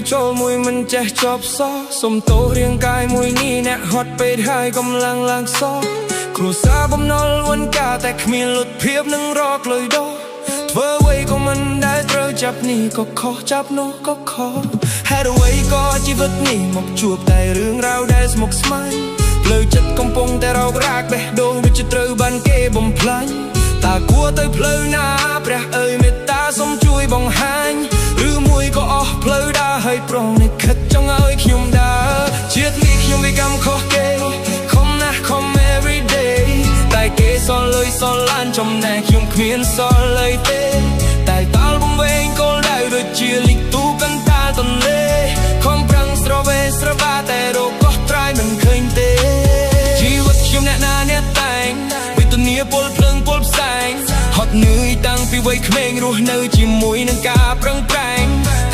ចូលមួយមិនចេះចប់សោះសុំទោសរាងកាយមួយនេះអ្នកហត់ពេកហើយកម្លាំងឡើងសោះគ្រួសារបំណុលវណ្ណការតែគ្មានលទ្ធភាពនឹងរកលុយដោះធ្វើអ្វីក៏មិនដែលត្រូវចាប់នេះក៏ខុសចាប់នោះក៏ខុសហេតុអ្វីក៏ជីវិតនេះមកជួបតែរឿងរ៉ាវដែលស្មុគស្មាញផ្លូវចិត្តកំពុងតែរោគរាកបេះដូងដូចជាត្រូវបានគេបំផ្លាញតើគួរទៅផ្លូវណាព្រះអើយមេត្តាសូមជួយបង្ហាញឬមួយក៏អស់ផ្លូវដើរហើយប្រងនេះខិតចង់ឲ្យខ្ញុំដើរជាតិនេះខ្ញុំវាកម្មខុសគេខំណាស់ខំ every day តែគេសល់លុយសល់ឡានចំណែកខ្ញុំគ្មានសល់លុយទេតែតល់បំវែងគោលដៅដូចជាលីកទូកន្តាលទន្លេខំប្រឹងស្រវេស្រវាតែរកកោះត្រៃមិនឃើញទេជីវិតខ្ញុំអ្នកណាអ្នកតែងវេទនាពលភ្លើងពលផ្សែងហត់នឿយតាំងពីវ័យក្មេងរស់នៅជាមួយនឹងការប្រឹងប្រែង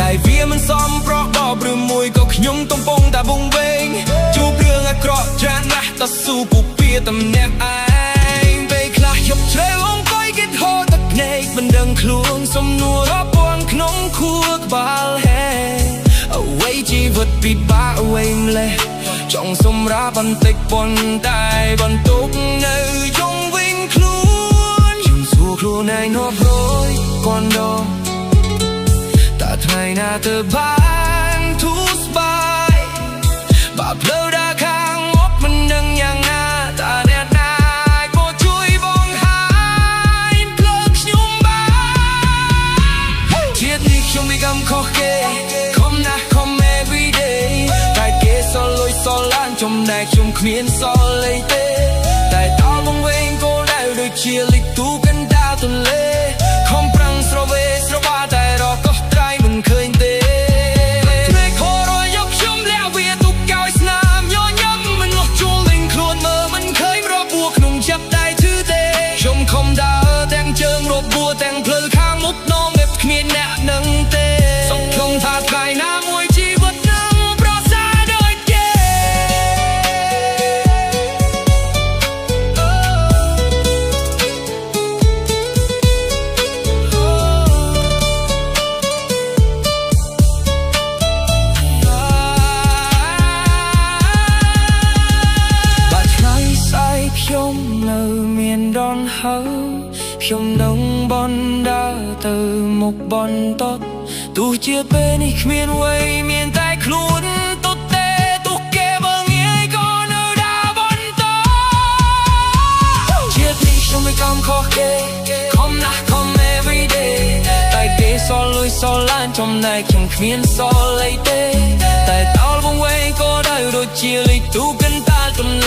តែវាមិនសមប្រកបឬមួយក៏ខ្ញុំកំពុងតែវង្វេងជួបរឿងអាក្រក់ច្រើនណាស់តស៊ូពុពាតំណាក់ឯងពេលខ្លះខ្ញុំជ្រៅអង្គុយគិតហូរទឹកភ្នែកមិនដឹងខ្លួនសំណួររាប់ពាន់ក្នុងខួរក្បាលហេអ្វីជីវិតពិបាកអ្វីម្លេះចង់សម្រាប់បន្តិចប៉ុន្តែបន្ទុកនៅជុំវិញខ្លួនខ្ញុំសួរខ្លួនឯងរាប់រយពាន់ដងតើថ្ងៃណាទៅបានធូរស្បើយបើផ្លូវដើរខាងមុខមិនដឹងយ៉ាងណាតើអ្នកណាក៏ជួយបង្ហាញផ្លូវខ្ញុំបានជាតិនេះខ្ញុំវាកម្មខុសគេខំណាស់ខំ every day តែគេសល់លុយសល់ឡានចំណែកខ្ញុំគ្មានសល់លុយទេតែតល់វង្វេងគោលដៅដូចជាលិចទូកណ្ដាលទន្លេខំប្រឹងស្រវេស្រវាតែរកកោះត្រៃមិនឃើញទេពេលខរយកខ្ញុំលាក់វាទុកកោយស្នាមញញឹមមិនលុះជួលវិញខ្លួនមើលមិនឃើញរបួសក្នុងចាប់ដៃធឺទេខ្ញុំខំដើរទាំងជើងរបួសទាំងផ្លូវខាងមុខនំមិនគ្មានអ្នកនឹងទេសង្ឃឹមថាថ្ងៃណាមួយជីវិតនឹងប្រសើរដូចគេបាត់ថ្ងៃស្អែកខ្ញុំនៅមានដនហើយខ្ញុំនឹងបណ្ដើរទៅមុខបន្តទោះជាពេលនេះគ្មានអ្វីមានតែខ្លួនទទេទោះគេបើងាយក៏នៅដើរបន្តជាតិនេះខ្ញុំមិនកំខុសគេខំណាស់ខំ every day តែគេសល់លុយសល់ឡានចំណែកខ្ញុំគ្មានសល់អីទេតែតល់វង្វេងក៏ដៅដូចជាលិចទូកន្តាលទន្លេ